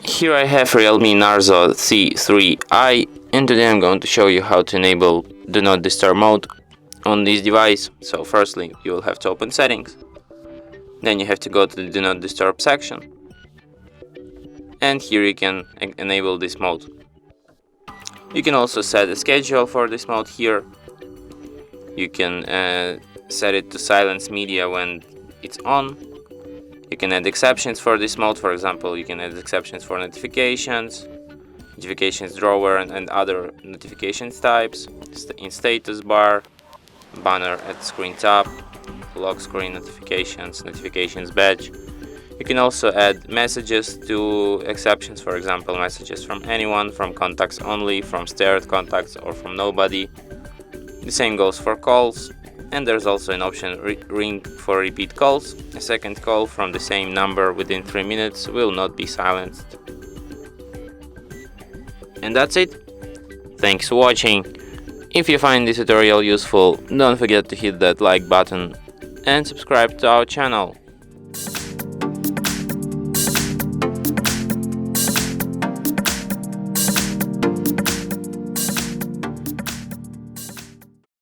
Here I have REALME C3i, and today I'm going to show you how to enable Do Not Disturb mode on this device. So firstly, you will have to open settings, then you have to go to the Do Not Disturb section, and here you can enable this mode. You can also set a schedule for this mode here. You can set it to silence media when it's on. You can add exceptions for this mode. For example, you can add exceptions for notifications drawer, and other notifications types in status bar, banner at screen top, lock screen notifications badge. You can also add messages to exceptions, for example, messages from anyone, from contacts only, from starred contacts, or from nobody. The same goes for calls. And there's also an option ring for repeat calls. A second call from the same number within 3 minutes will not be silenced. And that's it. Thanks for watching. If you find this tutorial useful, don't forget to hit that like button and subscribe to our channel.